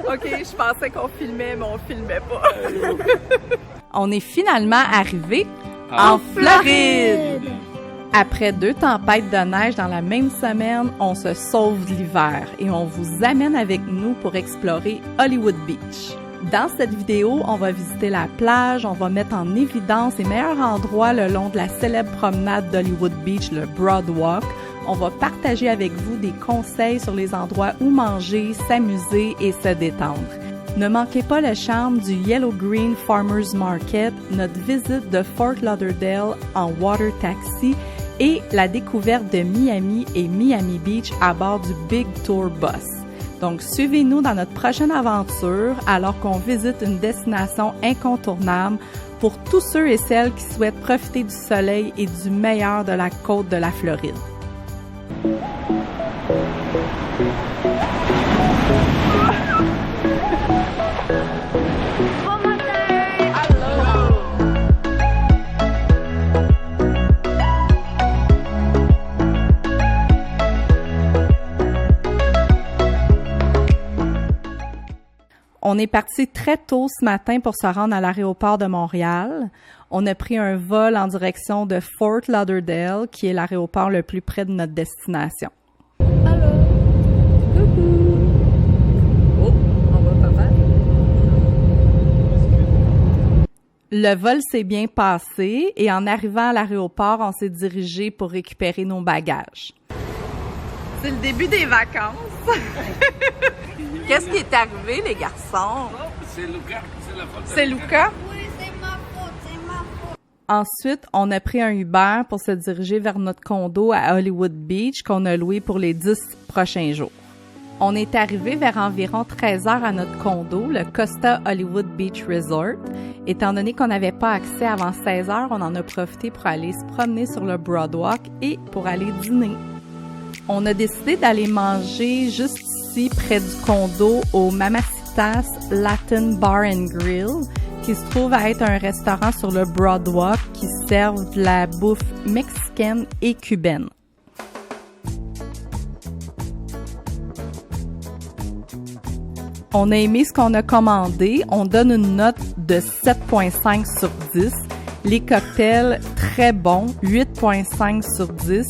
OK, je pensais qu'on filmait, mais on filmait pas. On est finalement arrivé en Floride! Après 2 tempêtes de neige dans la même semaine, on se sauve de l'hiver et on vous amène avec nous pour explorer Hollywood Beach. Dans cette vidéo, on va visiter la plage, on va mettre en évidence les meilleurs endroits le long de la célèbre promenade d'Hollywood Beach, le Broadwalk. On va partager avec vous des conseils sur les endroits où manger, s'amuser et se détendre. Ne manquez pas le charme du Yellow Green Farmers Market, notre visite de Fort Lauderdale en water taxi et la découverte de Miami et Miami Beach à bord du Big Tour Bus. Donc, suivez-nous dans notre prochaine aventure alors qu'on visite une destination incontournable pour tous ceux et celles qui souhaitent profiter du soleil et du meilleur de la côte de la Floride. On est parti très tôt ce matin pour se rendre à l'aéroport de Montréal. On a pris un vol en direction de Fort Lauderdale, qui est l'aéroport le plus près de notre destination. Allô! Coucou! Oh, on va pas mal. Le vol s'est bien passé et en arrivant à l'aéroport, on s'est dirigé pour récupérer nos bagages. C'est le début des vacances. Qu'est-ce qui est arrivé, les garçons? Oh, c'est Luca, c'est la faute. C'est Luca? Oui, c'est ma faute. Ensuite, on a pris un Uber pour se diriger vers notre condo à Hollywood Beach qu'on a loué pour les 10 prochains jours. On est arrivé vers environ 13 heures à notre condo, le Costa Hollywood Beach Resort. Étant donné qu'on n'avait pas accès avant 16 heures, on en a profité pour aller se promener sur le Broadwalk et pour aller dîner. On a décidé d'aller manger juste ici, près du condo, au Mamacitas Latin Bar and Grill, qui se trouve à être un restaurant sur le Broadwalk qui serve de la bouffe mexicaine et cubaine. On a aimé ce qu'on a commandé. On donne une note de 7.5 sur 10. Les cocktails, très bons, 8.5 sur 10.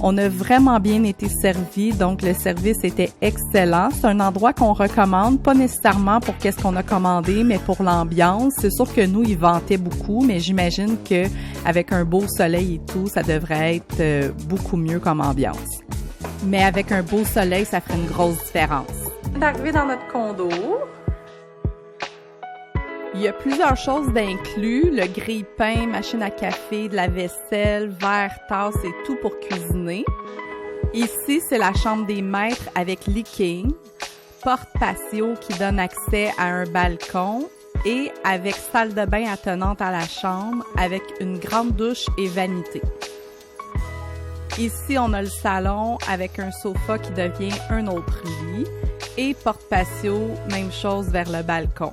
On a vraiment bien été servis, donc le service était excellent. C'est un endroit qu'on recommande, pas nécessairement pour qu'est-ce qu'on a commandé, mais pour l'ambiance. C'est sûr que nous, ils vantaient beaucoup, mais j'imagine que avec un beau soleil et tout, ça devrait être beaucoup mieux comme ambiance. Mais avec un beau soleil, ça ferait une grosse différence. On est arrivé dans notre condo. Il y a plusieurs choses d'inclus, le grille-pain, machine à café, de la vaisselle, verre, tasse et tout pour cuisiner. Ici, c'est la chambre des maîtres avec leaking, porte patio qui donne accès à un balcon et avec salle de bain attenante à la chambre avec une grande douche et vanité. Ici, on a le salon avec un sofa qui devient un autre lit et porte patio, même chose vers le balcon.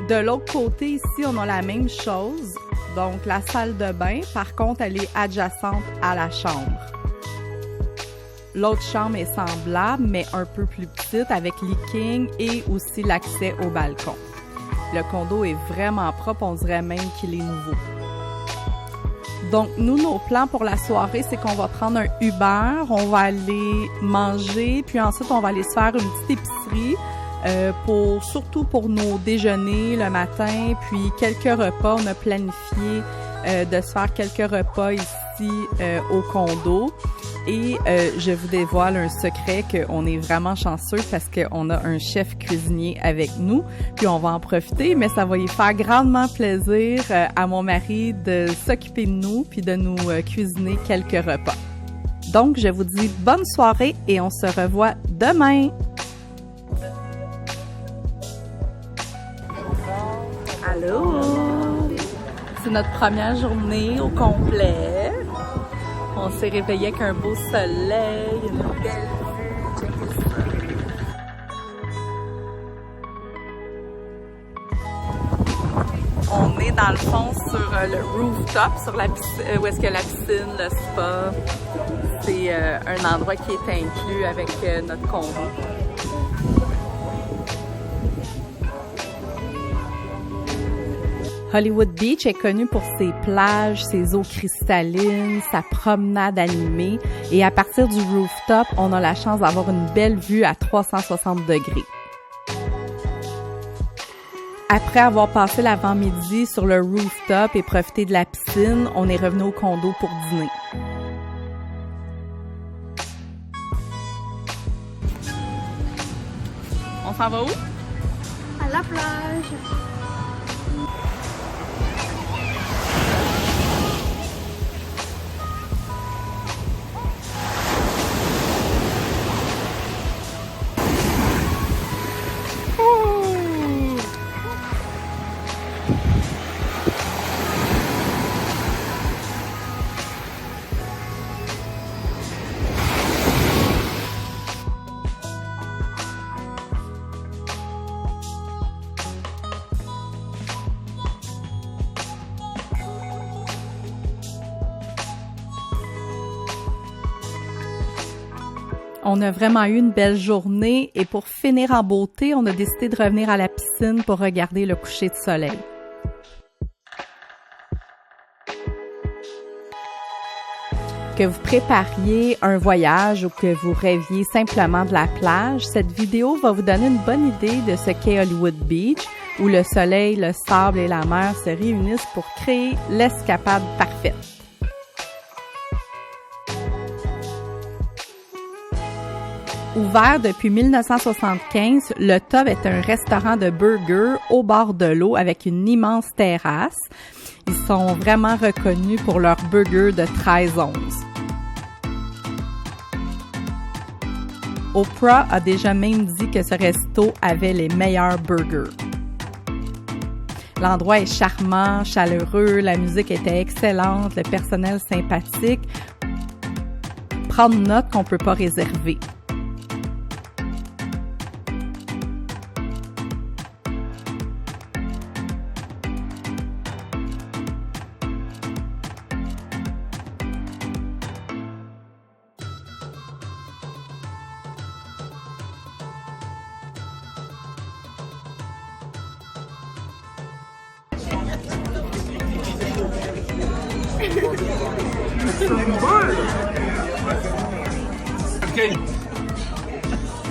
De l'autre côté, ici, on a la même chose. Donc, la salle de bain, par contre, elle est adjacente à la chambre. L'autre chambre est semblable, mais un peu plus petite, avec leaking et aussi l'accès au balcon. Le condo est vraiment propre, on dirait même qu'il est nouveau. Donc, nous, nos plans pour la soirée, c'est qu'on va prendre un Uber, on va aller manger, puis ensuite, on va aller se faire une petite épicerie. Surtout pour nos déjeuners le matin, puis quelques repas. On a planifié de se faire quelques repas ici au condo. Et je vous dévoile un secret qu'on est vraiment chanceux parce qu'on a un chef cuisinier avec nous. Puis on va en profiter, mais ça va y faire grandement plaisir à mon mari de s'occuper de nous puis de nous cuisiner quelques repas. Donc, je vous dis bonne soirée et on se revoit demain! Allô! C'est notre première journée au complet. On s'est réveillé avec un beau soleil, une belle vue. Checkez ça. On est dans le fond sur le rooftop, sur la piscine, où est-ce que la piscine, le spa. C'est c'est un endroit qui est inclus avec notre condo. Hollywood Beach est connu pour ses plages, ses eaux cristallines, sa promenade animée et à partir du rooftop, on a la chance d'avoir une belle vue à 360 degrés. Après avoir passé l'avant-midi sur le rooftop et profité de la piscine, on est revenu au condo pour dîner. On s'en va où? À la plage. On a vraiment eu une belle journée et pour finir en beauté, on a décidé de revenir à la piscine pour regarder le coucher de soleil. Que vous prépariez un voyage ou que vous rêviez simplement de la plage, cette vidéo va vous donner une bonne idée de ce qu'est Hollywood Beach, où le soleil, le sable et la mer se réunissent pour créer l'escapade parfaite. Ouvert depuis 1975, le Tub est un restaurant de burgers au bord de l'eau avec une immense terrasse. Ils sont vraiment reconnus pour leurs burgers de 13 onces. Oprah a déjà même dit que ce resto avait les meilleurs burgers. L'endroit est charmant, chaleureux, la musique était excellente, le personnel sympathique. Prendre note qu'on ne peut pas réserver.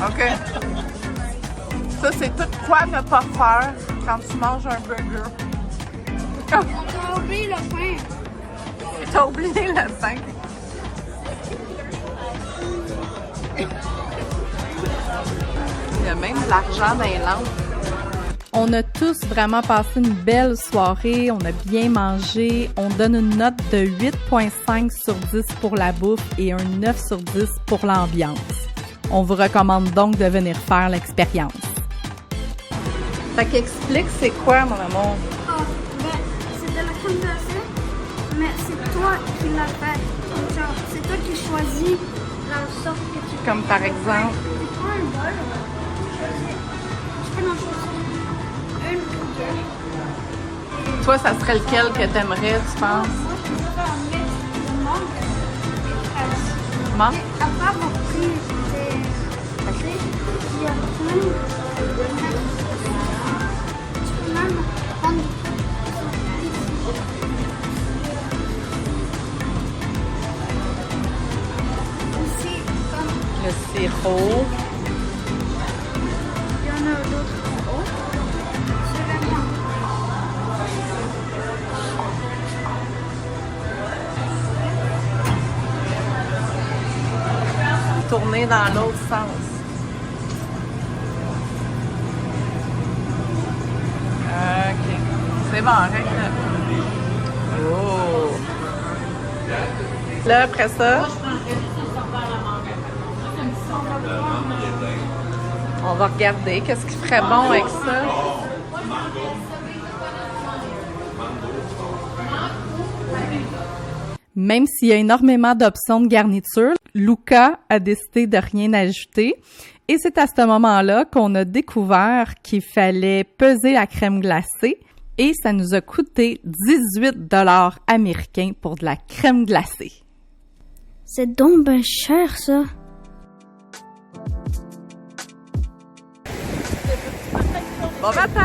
OK. Ça, c'est tout quoi ne pas faire quand tu manges un burger. T'as oublié le pain. T'as oublié le pain. Il y a même de l'argent dans les lampes. On a tous vraiment passé une belle soirée, on a bien mangé. On donne une note de 8.5 sur 10 pour la bouffe et un 9 sur 10 pour l'ambiance. On vous recommande donc de venir faire l'expérience. Fait qu'explique c'est quoi, mon amour? Ah, ben, c'est de la crème glacée, mais c'est toi qui l'as fait. Genre, c'est toi qui choisis la sorte que tu veux. Comme par exemple? Tu prends un bol, tu peux en choisir une ou deux. Toi, ça serait lequel que t'aimerais, tu penses? Moi, je peux faire un mix de mangue et fraise. Mangue? Et après avoir pris des... Tu sais, il y a plein de... Tu peux même prendre des aussi, comme Le sirop. il y en a d'autres autres, c'est vraiment... Tourner dans l'autre sens. OK. C'est bon, arrête là. Oh! Là, après ça, on va regarder qu'est-ce qui ferait bon avec ça. Même s'il y a énormément d'options de garniture, Luca a décidé de rien ajouter. Et c'est à ce moment-là qu'on a découvert qu'il fallait peser la crème glacée. Et ça nous a coûté 18 $ américains pour de la crème glacée. C'est donc ben cher, ça. Bon matin!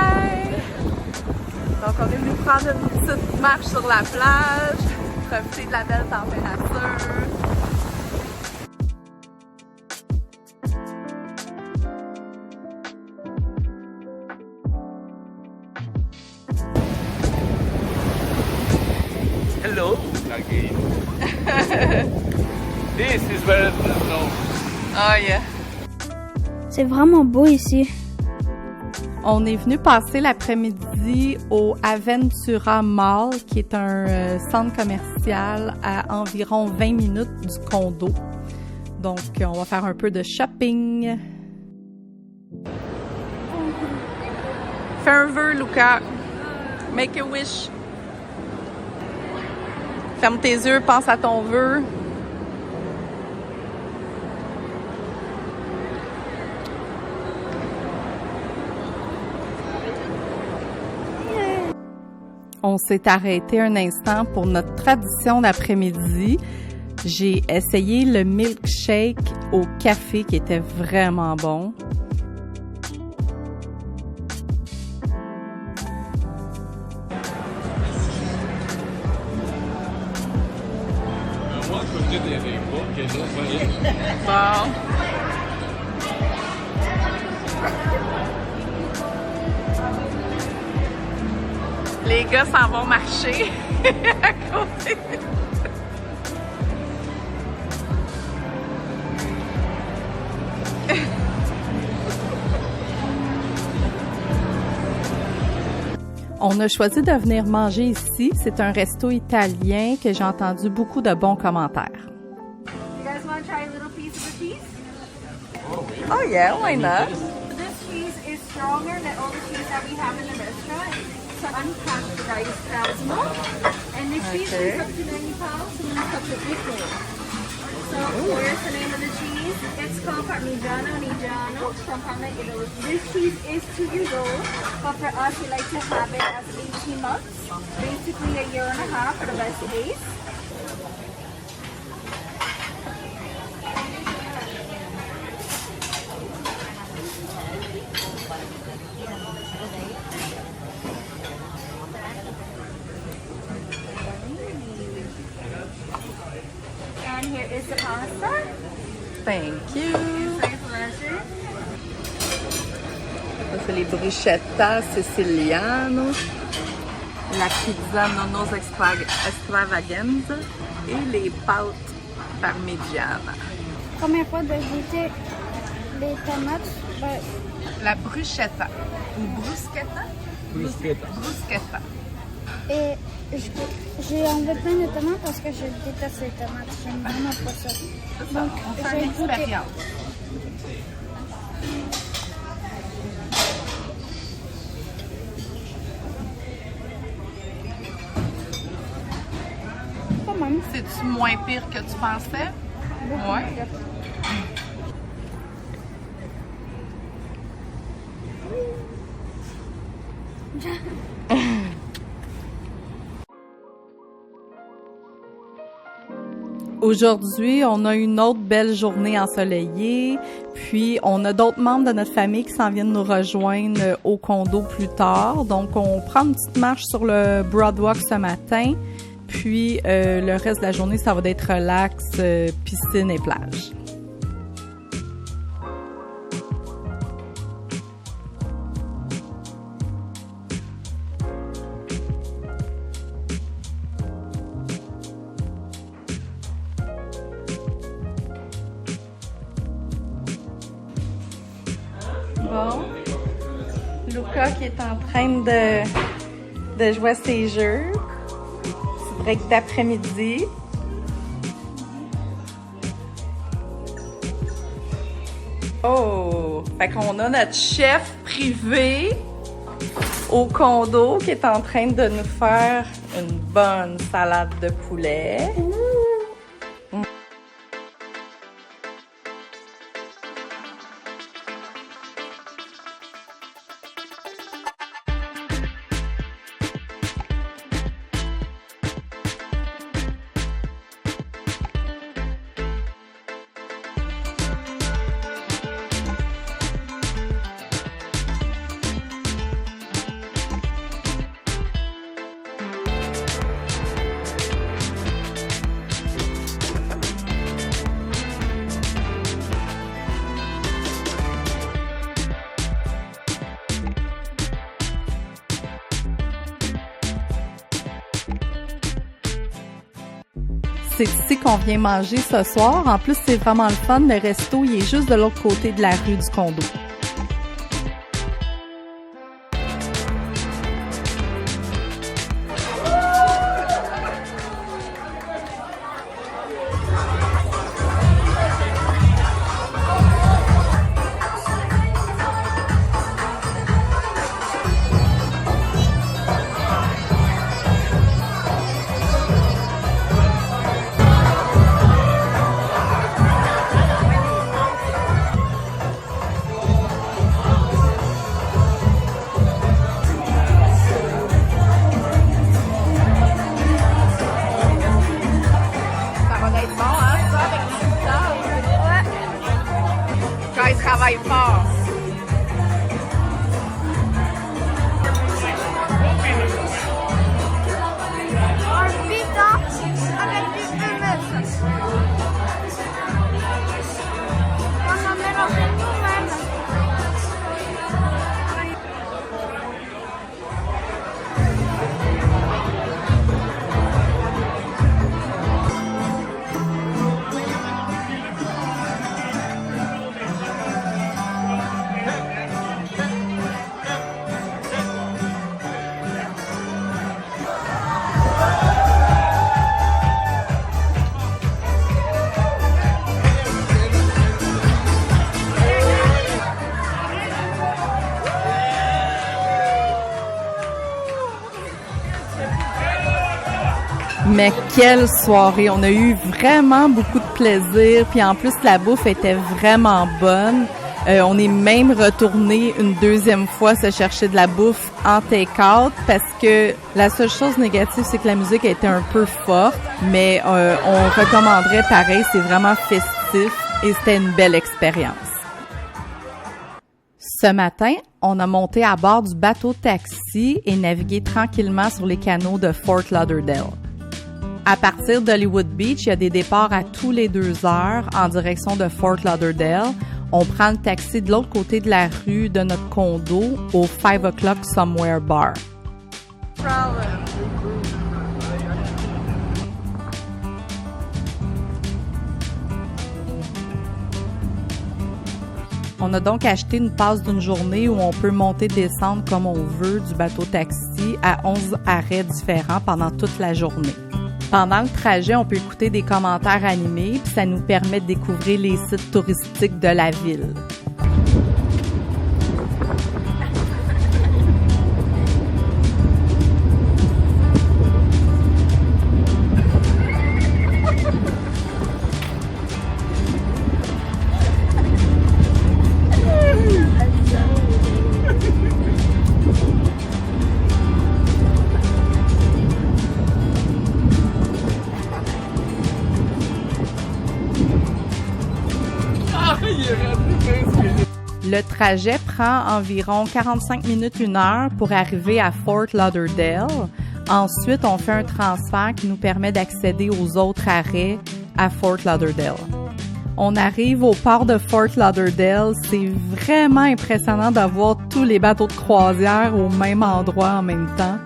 Donc, on est venu prendre une petite marche sur la plage, profiter de la belle température. Hello. Again. This is where the snow. Oh yeah! C'est vraiment beau ici. On est venu passer l'après-midi au Aventura Mall, qui est un centre commercial à environ 20 minutes du condo. Donc, on va faire un peu de shopping. Fais un vœu, Luca. Make a wish. Ferme tes yeux, pense à ton vœu. On s'est arrêté un instant pour notre tradition d'après-midi. J'ai essayé le milkshake au café qui était vraiment bon. Moi, je peux te dire des mots que je voyais. Bon. Les gars s'en vont marcher à côté. On a choisi de venir manger ici. C'est un resto italien que j'ai entendu beaucoup de bons commentaires. You guys want to try a little piece of the cheese? Oh yeah, why not? This cheese is stronger than all the cheese that we have in the restaurant. It's unpasteurized Plasmo. And the cheese weighs up to 90 pounds, and it's completely clean. So here's the name of the cheese. It's called Parmigiano Reggiano from Parma, Italy. This cheese is 2 years old, but for us, we like to have it as 18 months. Basically a year and a half for the best taste. And here is the pasta. Thank you. It's my pleasure. Ça, c'est les bruschetta siciliano, la pizza nonos extravaganza et les pâtes parmigiana. Première fois de goûter les tomates, ben, La bruschetta ou bruschetta? Bruschetta. Bruschetta. et j'ai enlevé plein de tomates parce que je déteste les tomates. J'aime vraiment pas ça. Donc, On fait j'ai une goûté. expérience. Quand même. C'est-tu moins pire que tu pensais? Ouais. Aujourd'hui, on a une autre belle journée ensoleillée, puis on a d'autres membres de notre famille qui s'en viennent nous rejoindre au condo plus tard. Donc, on prend une petite marche sur le Broadwalk ce matin, puis le reste de la journée, ça va être relax, piscine et plage. Bon, Luca qui est en train de jouer à ses jeux. C'est break d'après-midi. Oh! Fait qu'on a notre chef privé au condo qui est en train de nous faire une bonne salade de poulet. c'est ici qu'on vient manger ce soir. En plus, c'est vraiment le fun. Le resto, il est juste de l'autre côté de la rue du condo. Travaille fort. Un pita avec du hummus. On a mélangé nous-mêmes. Mais quelle soirée! On a eu vraiment beaucoup de plaisir. Puis en plus, la bouffe était vraiment bonne. On est même retourné une deuxième fois se chercher de la bouffe en take-out parce que la seule chose négative, c'est que la musique était un peu forte. Mais on recommanderait pareil, c'est vraiment festif et c'était une belle expérience. Ce matin, on a monté à bord du bateau taxi et navigué tranquillement sur les canaux de Fort Lauderdale. À partir d'Hollywood Beach, il y a des départs à tous les 2 heures en direction de Fort Lauderdale. On prend le taxi de l'autre côté de la rue de notre condo au 5 o'clock Somewhere Bar. On a donc acheté une passe d'une journée où on peut monter et descendre comme on veut du bateau taxi à 11 arrêts différents pendant toute la journée. Pendant le trajet, on peut écouter des commentaires animés, puis ça nous permet de découvrir les sites touristiques de la ville. Le trajet prend environ 45 minutes, 1 heure pour arriver à Fort Lauderdale. Ensuite, on fait un transfert qui nous permet d'accéder aux autres arrêts à Fort Lauderdale. On arrive au port de Fort Lauderdale. C'est vraiment impressionnant de voir tous les bateaux de croisière au même endroit en même temps.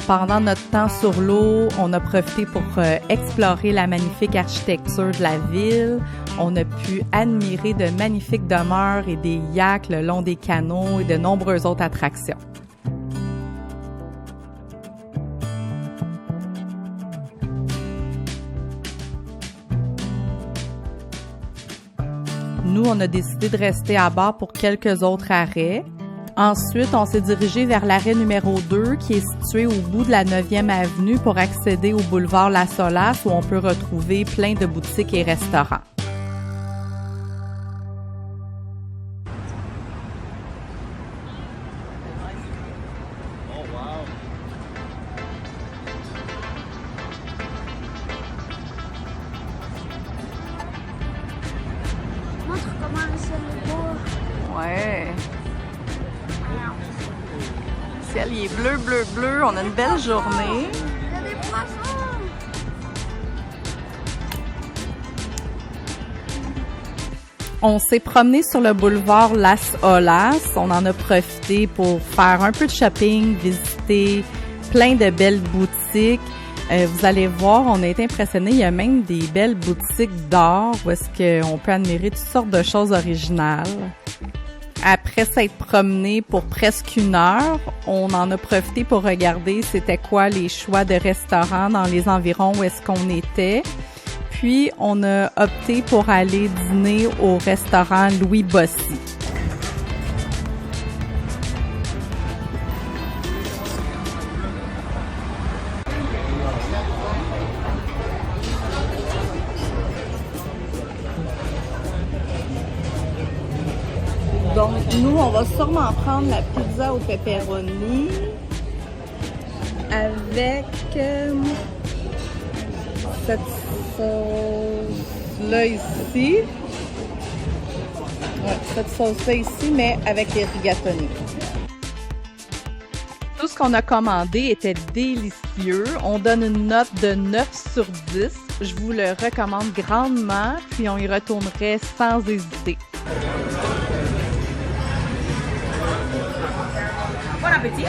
Pendant notre temps sur l'eau, on a profité pour explorer la magnifique architecture de la ville. On a pu admirer de magnifiques demeures et des yachts le long des canaux et de nombreuses autres attractions. Nous, on a décidé de rester à bord pour quelques autres arrêts. Ensuite, on s'est dirigé vers l'arrêt numéro 2 qui est situé au bout de la 9e avenue pour accéder au boulevard La Solace où on peut retrouver plein de boutiques et restaurants. Montre comment le ciel est beau. Ouais. Le ciel, il est bleu, bleu, bleu. On a une belle journée. Il y a des poissons. On s'est promené sur le boulevard Las Olas. On en a profité pour faire un peu de shopping, visiter plein de belles boutiques. Vous allez voir, on a été impressionnés. Il y a même des belles boutiques d'art où est-ce qu'on peut admirer toutes sortes de choses originales. Après s'être promené pour presque 1 heure, on en a profité pour regarder c'était quoi les choix de restaurants dans les environs où est-ce qu'on était. Puis, on a opté pour aller dîner au restaurant Louis Bossi. Donc, nous, on va sûrement prendre la pizza au pepperoni avec cette sauce-là ici. Ouais, cette sauce-là ici, mais avec les rigatoni. Tout ce qu'on a commandé était délicieux. On donne une note de 9 sur 10. Je vous le recommande grandement, puis on y retournerait sans hésiter. Bon appétit!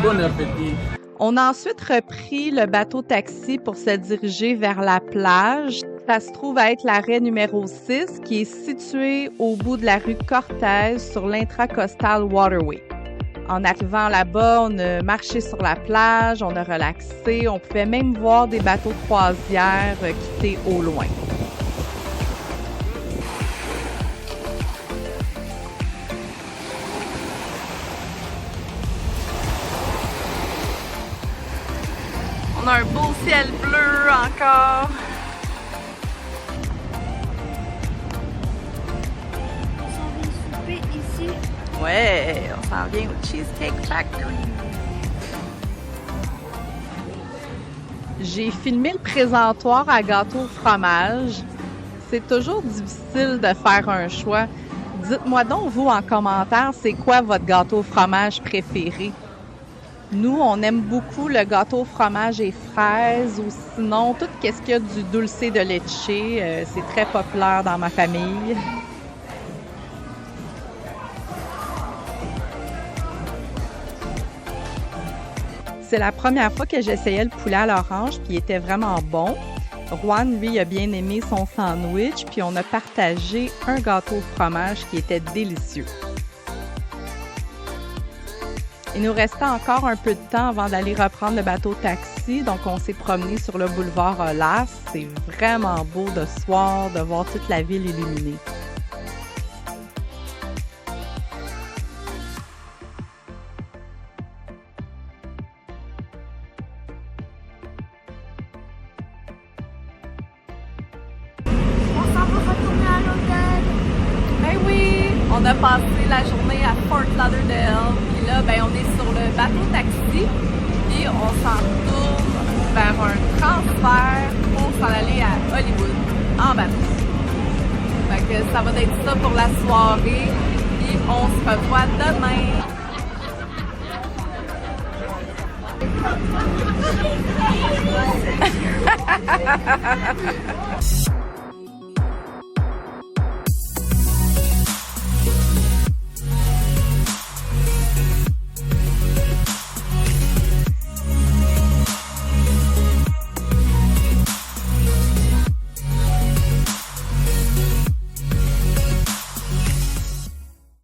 Bon appétit. On a ensuite repris le bateau-taxi pour se diriger vers la plage. Ça se trouve à être l'arrêt numéro 6 qui est situé au bout de la rue Cortez sur l'Intracoastal Waterway. En arrivant là-bas, on a marché sur la plage, on a relaxé, on pouvait même voir des bateaux de croisière quitter au loin. On a un beau ciel bleu encore. On s'en vient souper ici. Ouais, on s'en vient au Cheesecake Factory. J'ai filmé le présentoir à gâteau au fromage. C'est toujours difficile de faire un choix. Dites-moi donc, vous, en commentaire, c'est quoi votre gâteau au fromage préféré? Nous, on aime beaucoup le gâteau au fromage et fraises ou sinon, tout ce qu'il y a du dulce de leche, c'est très populaire dans ma famille. C'est la première fois que j'essayais le poulet à l'orange, puis il était vraiment bon. Juan, lui, a bien aimé son sandwich, puis on a partagé un gâteau au fromage qui était délicieux. Il nous restait encore un peu de temps avant d'aller reprendre le bateau-taxi, donc on s'est promené sur le boulevard Olas. C'est vraiment beau de soir, de voir toute la ville illuminée. On s'en va retourner à l'hôtel. Ben oui, on a passé la journée à Fort Lauderdale. Puis là, ben on est sur le bateau-taxi. Puis on s'en retourne vers un transfert pour s'en aller à Hollywood en bateau. Fait que ça va être ça pour la soirée. Puis on se revoit demain.